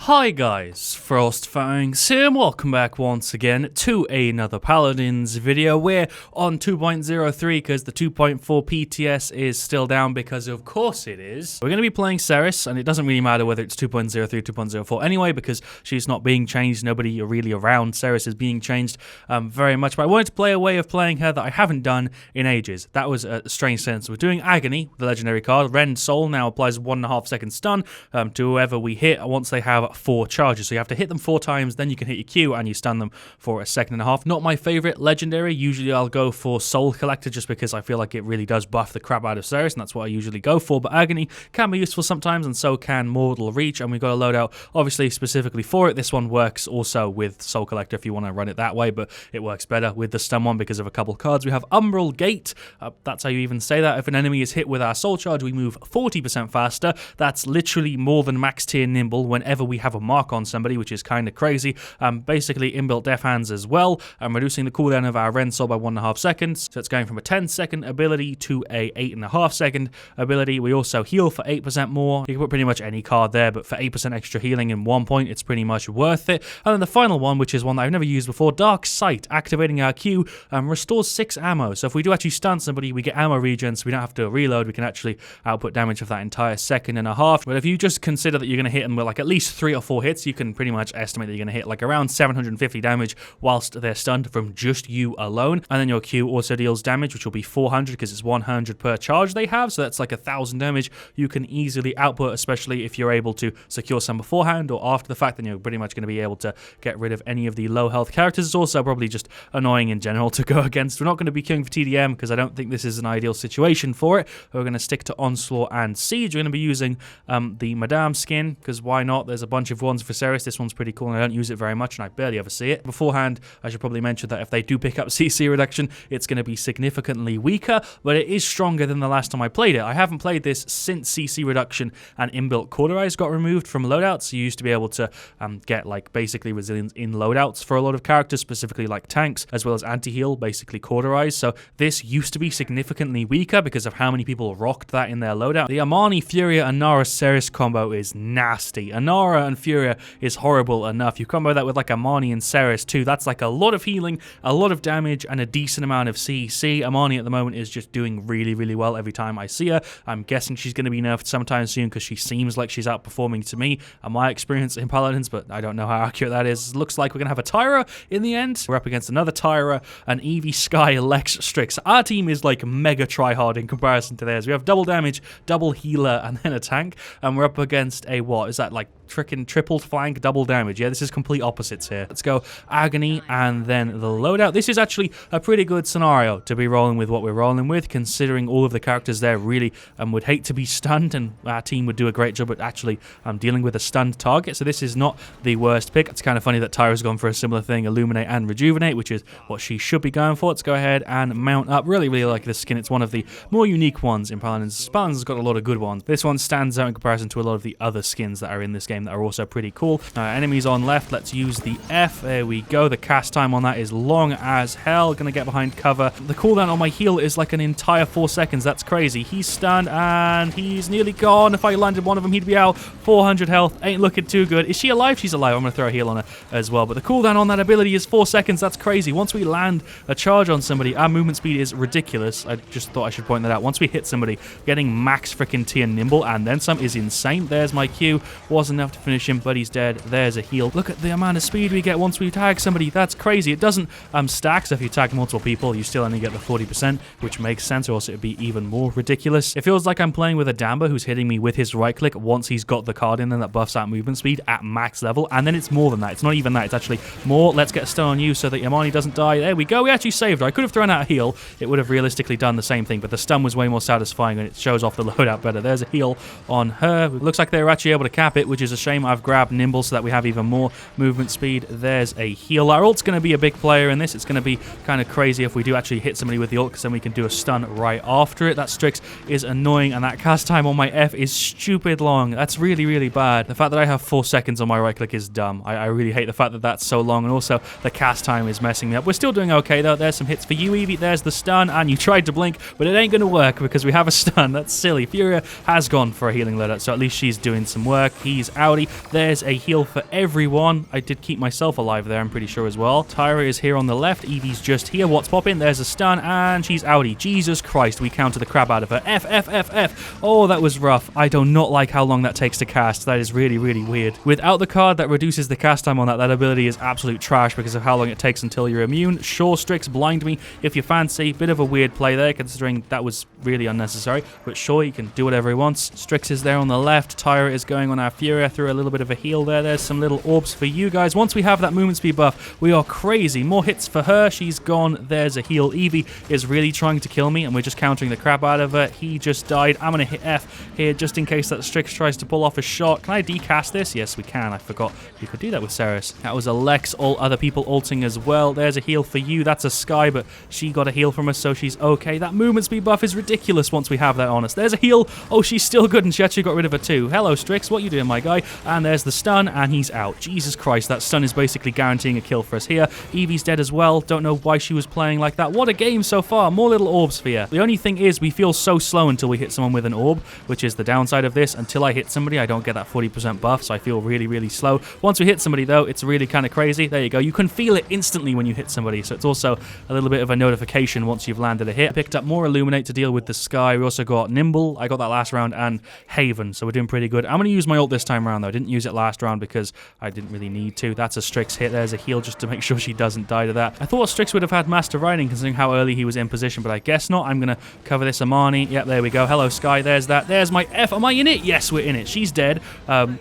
Hi guys, FrostFangs here and welcome back once again to another Paladins video. We're on 2.03 because the 2.4 PTS is still down because of course it is. We're going to be playing Seris and it doesn't really matter whether it's 2.03 or 2.04 anyway because she's not being changed, nobody really around Seris is being changed very much. But I wanted to play a way of playing her that I haven't done in ages. That was a strange sense. We're doing Agony, the legendary card. Rend Soul now applies 1.5 second stun to whoever we hit once they have 4 charges. So you have to hit them 4 times, then you can hit your Q and you stun them for 1.5 seconds. Not my favorite legendary. Usually I'll go for Soul Collector just because I feel like it really does buff the crap out of Seris, and that's what I usually go for. But Agony can be useful sometimes, and so can Mortal Reach, and we've got a loadout obviously specifically for it. This one works also with Soul Collector if you want to run it that way, but it works better with the stun one because of a couple of cards. We have Umbral Gate. That's how you even say that. If an enemy is hit with our Soul Charge, we move 40% faster. That's literally more than max tier Nimble whenever we have a mark on somebody, which is kind of crazy. Basically inbuilt Death Hands as well. Reducing the cooldown of our Rend Soul by 1.5 seconds. So it's going from a 10-second ability to a 8.5 second ability. We also heal for 8% more. You can put pretty much any card there, but for 8% extra healing in 1 point, it's pretty much worth it. And then the final one, which is one that I've never used before, Dark Sight. Activating our Q restores 6 ammo. So if we do actually stun somebody, we get ammo regen, so we don't have to reload. We can actually output damage of that entire 1.5 seconds. But if you just consider that you're going to hit them with like at least 3 or 4 hits, you can pretty much estimate that you're going to hit like around 750 damage whilst they're stunned from just you alone. And then your Q also deals damage, which will be 400 because it's 100 per charge they have, so that's like 1,000 damage you can easily output, especially if you're able to secure some beforehand or after the fact. Then you're pretty much going to be able to get rid of any of the low health characters. It's also probably just annoying in general to go against. We're not going to be queuing for TDM because I don't think this is an ideal situation for it. We're going to stick to Onslaught and Siege. We're going to be using the Madame skin because why not? There's a bunch of ones for Seris. This one's pretty cool and I don't use it very much and I barely ever see it. Beforehand, I should probably mention that if they do pick up CC reduction, it's going to be significantly weaker, but it is stronger than the last time I played it. I haven't played this since CC reduction and inbuilt Cauterize got removed from loadouts. You used to be able to get like basically resilience in loadouts for a lot of characters, specifically like tanks, as well as anti-heal, basically Cauterize. So this used to be significantly weaker because of how many people rocked that in their loadout. The Amani, Furia, and Nara Seris combo is nasty. Anara and Furia is horrible enough. You combo that with like Amani and Seris too. That's like a lot of healing, a lot of damage, and a decent amount of CC. Amani at the moment is just doing really, really well every time I see her. I'm guessing she's going to be nerfed sometime soon because she seems like she's outperforming to me and my experience in Paladins, but I don't know how accurate that is. Looks like we're going to have a Tyra in the end. We're up against another Tyra, an Eevee, Sky, Lex, Strix. Our team is like mega tryhard in comparison to theirs. We have double damage, double healer, and then a tank, and we're up against a what? Is that like freaking triple flank, double damage? Yeah, this is complete opposites here. Let's go Agony and then the loadout. This is actually a pretty good scenario to be rolling with what we're rolling with, considering all of the characters there really would hate to be stunned, and our team would do a great job at actually dealing with a stunned target. So this is not the worst pick. It's kind of funny that Tyra's gone for a similar thing, Illuminate and Rejuvenate, which is what she should be going for. Let's go ahead and mount up. Really, really like this skin. It's one of the more unique ones in Paladins. Paladins has got a lot of good ones. This one stands out in comparison to a lot of the other skins that are in this game that are also pretty cool. Enemies on left, let's use the F. There we go. The cast time on that is long as hell. Gonna get behind cover. The cooldown on my heal is like an entire 4 seconds. That's crazy. He's stunned and he's nearly gone. If I landed one of them, he'd be out. 400 health. Ain't looking too good. Is she alive? She's alive. I'm gonna throw a heal on her as well. But the cooldown on that ability is 4 seconds. That's crazy. Once we land a charge on somebody, our movement speed is ridiculous. I just thought I should point that out. Once we hit somebody, getting max freaking tier Nimble and then some is insane. There's my Q. Wasn't enough to finish him, but he's dead. There's a heal. Look at the amount of speed we get once we tag somebody. That's crazy. It doesn't stack, so if you tag multiple people, you still only get the 40%, which makes sense, or else it would be even more ridiculous. It feels like I'm playing with a Damba who's hitting me with his right click once he's got the card in there that buffs out movement speed at max level, and then it's more than that. It's not even that. It's actually more. Let's get a stun on you so that Yamani doesn't die. There we go. We actually saved her. I could have thrown out a heal. It would have realistically done the same thing, but the stun was way more satisfying and it shows off the loadout better. There's a heal on her. It looks like they were actually able to cap it, which is a shame. I've grabbed Nimble so that we have even more movement speed. There's a heal. Our ult's going to be a big player in this. It's going to be kind of crazy if we do actually hit somebody with the ult, because then we can do a stun right after it. That Strix is annoying, and that cast time on my F is stupid long. That's really, really bad. The fact that I have 4 seconds on my right click is dumb. I really hate the fact that that's so long, and also the cast time is messing me up. We're still doing okay though. There's some hits for you, Eevee. There's the stun, and you tried to blink, but it ain't going to work because we have a stun. That's silly. Furia has gone for a healing loadout, so at least she's doing some work. He's outie. There's a heal for everyone. I did keep myself alive there, I'm pretty sure as well. Tyra is here on the left. Evie's just here. What's popping? There's a stun, and she's outie. Jesus Christ, we counter the crap out of her. F. Oh, that was rough. I do not like how long that takes to cast. That is really, really weird. Without the card that reduces the cast time on that ability is absolute trash because of how long it takes until you're immune. Sure, Strix, blind me if you fancy. Bit of a weird play there, considering that was really unnecessary. But sure, he can do whatever he wants. Strix is there on the left. Tyra is going on our Furia through a little bit of a heal there. There's some little orbs for you guys. Once we have that movement speed buff, we are crazy. More hits for her. She's gone. There's a heal. Evie is really trying to kill me, and we're just countering the crap out of her. He just died. I'm going to hit F here just in case that Strix tries to pull off a shot. Can I decast this? Yes, we can. I forgot you could do that with Seris. That was a Lex. All other people ulting as well. There's a heal for you. That's a Skye, but she got a heal from us, so she's okay. That movement speed buff is ridiculous once we have that on us. There's a heal. Oh, she's still good, and she actually got rid of her too. Hello, Strix. What you doing, my guy? And there's the stun, and he's out. Jesus Christ, that stun is basically guaranteeing a kill for us here. Evie's dead as well. Don't know why she was playing like that. What a game so far. More little orbs for you. The only thing is we feel so slow until we hit someone with an orb, which is the downside of this. Until I hit somebody, I don't get that 40% buff, so I feel really, really slow. Once we hit somebody, though, it's really kind of crazy. There you go. You can feel it instantly when you hit somebody, so it's also a little bit of a notification once you've landed a hit. Picked up more Illuminate to deal with the Skye. We also got Nimble. I got that last round, and Haven, so we're doing pretty good. I'm going to use my ult this time around, though. I didn't use it last round because I didn't really need to. That's a Strix hit. There's a heal just to make sure she doesn't die to that. I thought Strix would have had Master Riding considering how early he was in position, but I guess not. I'm going to cover this Amani. Yep, there we go. Hello, Skye. There's that. There's my F. Am I in it? Yes, we're in it. She's dead,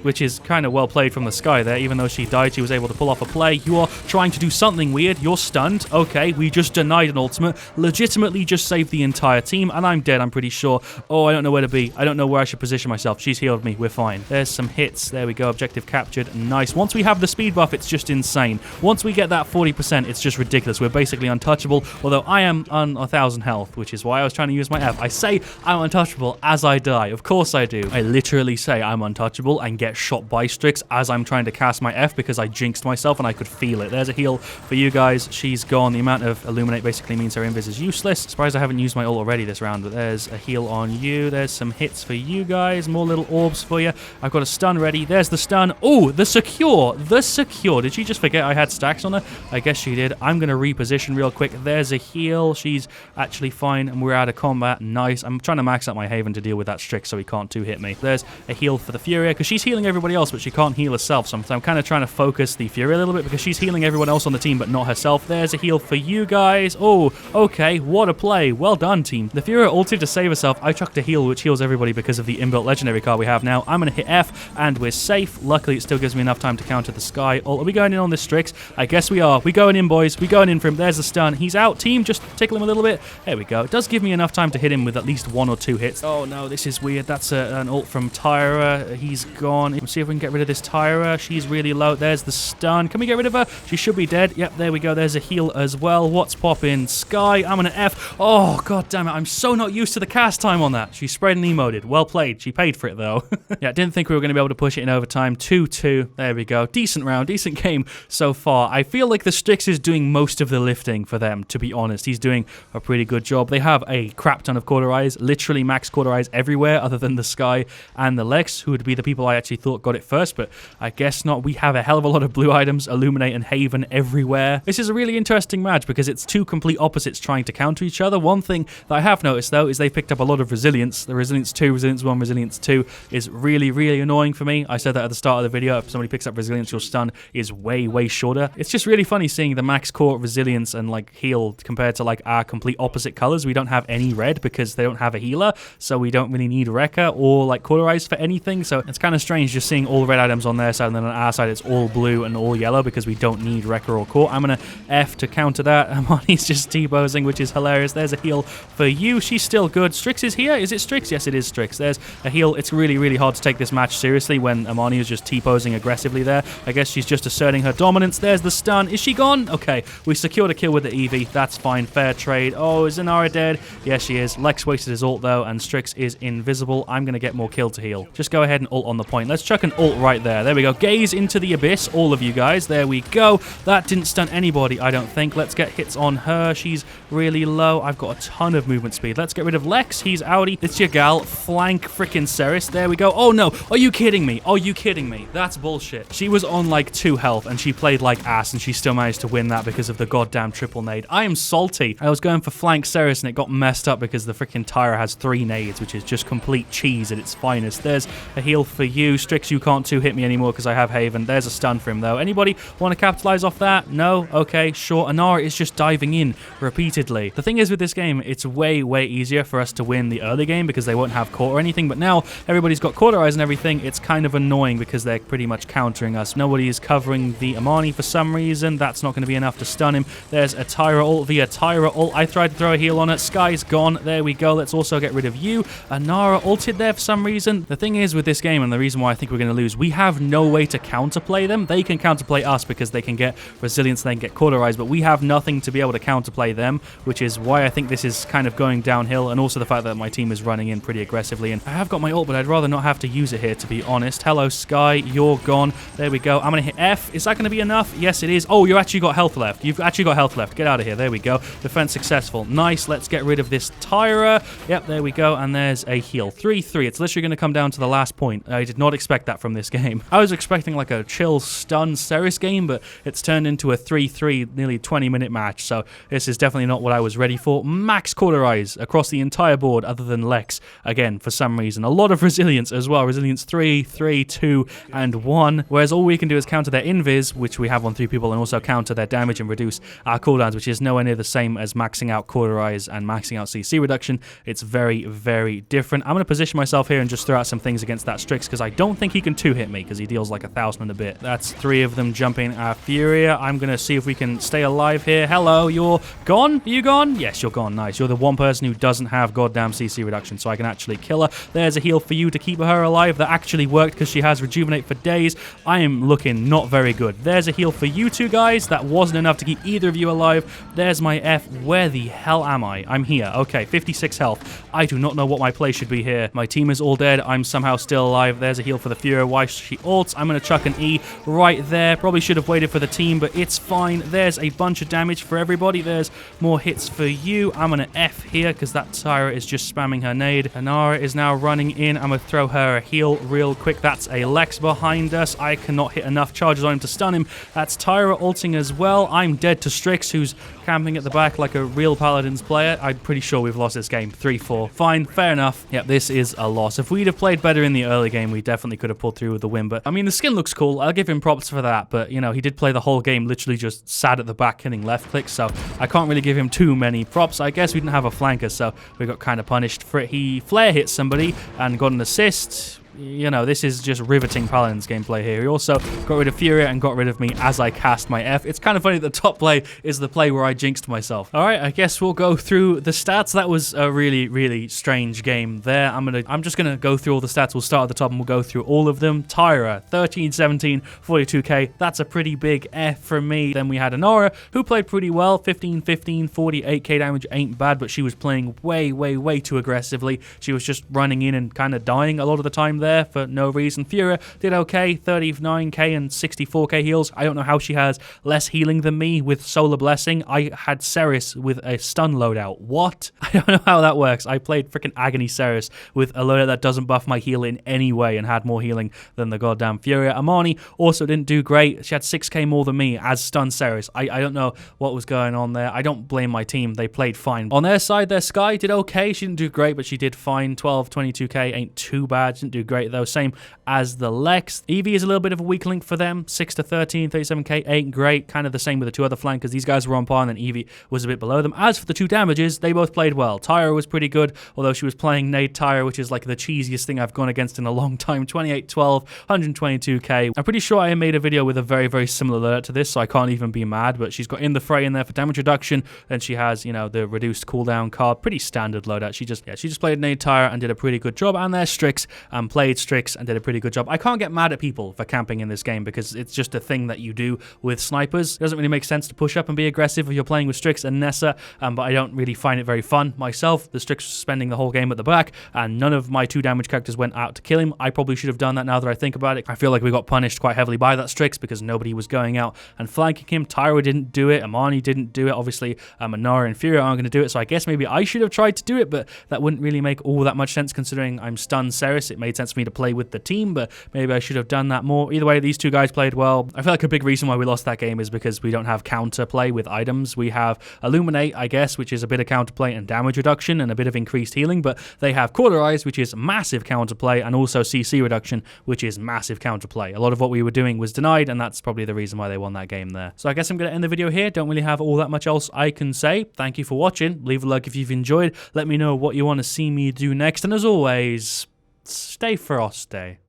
which is kind of well played from the Skye there. Even though she died, she was able to pull off a play. You are trying to do something weird. You're stunned. Okay, we just denied an ultimate. Legitimately just saved the entire team, and I'm dead, I'm pretty sure. Oh, I don't know where to be. I don't know where I should position myself. She's healed me. We're fine. There's some hits. There we go. Objective captured. Nice. Once we have the speed buff, it's just insane. Once we get that 40%, it's just ridiculous. We're basically untouchable, although I am on 1,000 health, which is why I was trying to use my F. I say I'm untouchable as I die. Of course I do. I literally say I'm untouchable and get shot by Strix as I'm trying to cast my F because I jinxed myself and I could feel it. There's a heal for you guys. She's gone. The amount of Illuminate basically means her invis is useless. Surprised I haven't used my ult already this round, but there's a heal on you. There's some hits for you guys. More little orbs for you. I've got a stun ready. There's the stun. Oh, the secure. The secure. Did she just forget I had stacks on her? I guess she did. I'm going to reposition real quick. There's a heal. She's actually fine, and we're out of combat. Nice. I'm trying to max out my Haven to deal with that Strix so he can't two-hit me. There's a heal for the Furia, because she's healing everybody else, but she can't heal herself. So I'm kind of trying to focus the Furia a little bit, because she's healing everyone else on the team, but not herself. There's a heal for you guys. Oh, okay. What a play. Well done, team. The Furia ulted to save herself. I chucked a heal, which heals everybody because of the inbuilt legendary card we have now. I'm going to hit F, and we're safe. Luckily, it still gives me enough time to counter the Skye. Oh, are we going in on this Strix? I guess we are. We going in, boys. We going in for him. There's the stun. He's out. Team, just tickle him a little bit. There we go. It does give me enough time to hit him with at least 1 or 2 hits. Oh, no, this is weird. That's an ult from Tyra. He's gone. Let's see if we can get rid of this Tyra. She's really low. There's the stun. Can we get rid of her? She should be dead. Yep, there we go. There's a heal as well. What's popping? Skye. I'm going to F. Oh, god damn it. I'm so not used to the cast time on that. She spread and emoted. Well played. She paid for it, though. Yeah, didn't think we were going to be able to push it in overtime. 2-2. There we go. Decent round. Decent game so far. I feel like the Strix is doing most of the lifting for them, to be honest. He's doing a pretty good job. They have a crap ton of cauterize, literally max cauterize everywhere other than the Skye and the Lex, who would be the people I actually thought got it first, but I guess not. We have a hell of a lot of blue items, Illuminate and Haven everywhere. This is a really interesting match because it's two complete opposites trying to counter each other. One thing that I have noticed, though, is they've picked up a lot of resilience. The Resilience 2, Resilience 1, Resilience 2 is really, really annoying for me. I said that at the start of the video. If somebody picks up Resilience, your stun is way, way shorter. It's just really funny seeing the max core Resilience and like heal compared to like our complete opposite colors. We don't have any red because they don't have a healer, so we don't really need Rekka or like cauterize for anything. So it's kind of strange just seeing all the red items on their side, and then on our side it's all blue and all yellow because we don't need Rekka or core. I'm gonna F to counter that. Amani's just T-posing, which is hilarious. There's a heal for you. She's still good. Strix is here. Is it Strix? Yes, it is Strix. There's a heal. It's really, really hard to take this match seriously when Amani is just T-posing aggressively there. I guess she's just asserting her dominance. There's the stun. Is she gone? Okay, we secured a kill with the Eevee. That's fine. Fair trade. Oh, is Inara dead? Yes, she is. Lex wasted his ult, though, and Strix is invisible. I'm going to get more kill to heal. Just go ahead and ult on the point. Let's chuck an ult right there. There we go. Gaze into the abyss, all of you guys. There we go. That didn't stun anybody, I don't think. Let's get hits on her. She's really low. I've got a ton of movement speed. Let's get rid of Lex. He's outie. It's your gal. Flank freaking Seris. There we go. Oh, no. Are you kidding me? Oh, Are you kidding me? That's bullshit. She was on like 2 health and she played like ass and she still managed to win that because of the goddamn triple nade. I am salty. I was going for flank Seris and it got messed up because the freaking Tyra has 3 nades, which is just complete cheese at its finest. There's a heal for you. Strix, you can't 2-hit me anymore because I have Haven. There's a stun for him though. Anybody want to capitalize off that? No? Okay, sure. Anara is just diving in repeatedly. The thing is with this game, it's way easier for us to win the early game because they won't have court or anything, but now everybody's got cauterize and everything. It's kind of annoying because they're pretty much countering us. Nobody is covering the Amani for some reason. That's not going to be enough to stun him. There's a Tyra ult via Tyra ult. I tried to throw a heal on it. Sky's gone. There we go. Let's also get rid of you. Anara ulted there for some reason. The thing is with this game, and the reason why I think we're going to lose, we have no way to counterplay them. They can counterplay us because they can get resilience and they can get cauterized, but we have nothing to be able to counterplay them, which is why I think this is kind of going downhill, and also the fact that my team is running in pretty aggressively, and I have got my ult, but I'd rather not have to use it here, to be honest. Hello, Sky. You're gone. There we go. I'm going to hit F. Is that going to be enough? Yes, it is. Oh, you actually got health left. You've actually got health left. Get out of here. There we go. Defense successful. Nice. Let's get rid of this Tyra. Yep, there we go. And there's a heal. 3-3. It's literally going to come down to the last point. I did not expect that from this game. I was expecting like a chill stun Seris game, but it's turned into a 3-3, nearly 20-minute match. So this is definitely not what I was ready for. Max cauterize across the entire board other than Lex. Again, for some reason. A lot of resilience as well. Resilience 3, 3, 2, and 1. Whereas all we can do is counter their invis, which we have on 3 people, and also counter their damage and reduce our cooldowns, which is nowhere near the same as maxing out cauterize and maxing out CC reduction. It's very different. I'm going to position myself here and just throw out some things against that Strix because I don't think he can 2-hit me because he deals like 1,000 and a bit. That's 3 of them jumping our Furia. I'm going to see if we can stay alive here. Hello, you're gone? Are you gone? Yes, you're gone. Nice. You're the one person who doesn't have goddamn CC reduction, so I can actually kill her. There's a heal for you to keep her alive. That actually worked because she has rejuvenate for days. I am looking not very good. There's a heal for you two guys. That wasn't enough to keep either of you alive. There's my F. Where the hell am I? I'm here. Okay, 56 health. I do not know what my play should be here. My team is all dead. I'm somehow still alive. There's a heal for the Fury. Why she ults? I'm going to chuck an E right there. Probably should have waited for the team, but it's fine. There's a bunch of damage for everybody. There's more hits for you. I'm going to F here because that Tyra is just spamming her nade. Anara is now running in. I'm going to throw her a heal real quick. That's a Lex behind us. I cannot hit enough charges on him to stun him. That's Tyra ulting as well. I'm dead to Strix, who's camping at the back like a real Paladins player. I'm pretty sure we've lost this game. 3-4. Fine, fair enough. Yep, this is a loss. If we'd have played better in the early game, we definitely could have pulled through with the win. But, I mean, the skin looks cool. I'll give him props for that. But, you know, he did play the whole game literally just sat at the back hitting left clicks. So I can't really give him too many props. I guess we didn't have a flanker, so we got kind of punished for it. He flare hit somebody and got an assist. You know, this is just riveting Paladins gameplay here. He also got rid of Furia and got rid of me as I cast my F. It's kind of funny that the top play is the play where I jinxed myself. All right, I guess we'll go through the stats. That was a really strange game there. I'm just gonna go through all the stats. We'll start at the top and we'll go through all of them. Tyra, 13, 17, 42k. That's a pretty big F from me. Then we had Anara, who played pretty well. 15, 15, 48k damage ain't bad, but she was playing way too aggressively. She was just running in and kind of dying a lot of the time there for no reason. Furia did okay, 39k and 64k heals. I don't know how she has less healing than me with Solar Blessing. I had Seris with a stun loadout. What? I don't know how that works. I played freaking Agony Seris with a loadout that doesn't buff my heal in any way and had more healing than the goddamn Furia. Amani also didn't do great. She had 6k more than me as stun Seris. I don't know what was going on there. I don't blame my team. They played fine. On their side, their Sky did okay. She didn't do great, but she did fine. 12, 22k ain't too bad. She didn't do great though, same as the Lex. Eevee is a little bit of a weak link for them. 6 to 13, 37k ain't great. Kind of the same with the 2 other flankers. These guys were on par and then Eevee was a bit below them. As for the 2 damages, they both played well. Tyra was pretty good, although she was playing Nade Tyra, which is like the cheesiest thing I've gone against in a long time. 28, 12, 122k. I'm pretty sure I made a video with a very similar loadout to this, so I can't even be mad, but she's got In the Fray in there for damage reduction. Then she has, you know, the reduced cooldown card. Pretty standard loadout. She just played Nade Tyra and did a pretty good job. And there's Strix and played Strix and did a pretty good job. I can't get mad at people for camping in this game because it's just a thing that you do with snipers. It doesn't really make sense to push up and be aggressive if you're playing with Strix and Nessa, but I don't really find it very fun myself. The Strix was spending the whole game at the back and none of my 2 damage characters went out to kill him. I probably should have done that now that I think about it. I feel like we got punished quite heavily by that Strix because nobody was going out and flanking him. Tyra didn't do it. Amani didn't do it. Obviously, Anara and Furia aren't going to do it, so I guess maybe I should have tried to do it, but that wouldn't really make all that much sense considering I'm stun Seris. It made sense for for me to play with the team, but maybe I should have done that more. Either way, these two guys played well. I feel like a big reason why we lost that game is because we don't have counterplay with items. We have Illuminate, I guess, which is a bit of counterplay and damage reduction and a bit of increased healing, but they have Cauterize, which is massive counterplay, and also CC reduction, which is massive counterplay. A lot of what we were doing was denied, and that's probably the reason why they won that game there. So I guess I'm going to end the video here. Don't really have all that much else I can say. Thank you for watching. Leave a like if you've enjoyed. Let me know what you want to see me do next, and as always, stay frosty.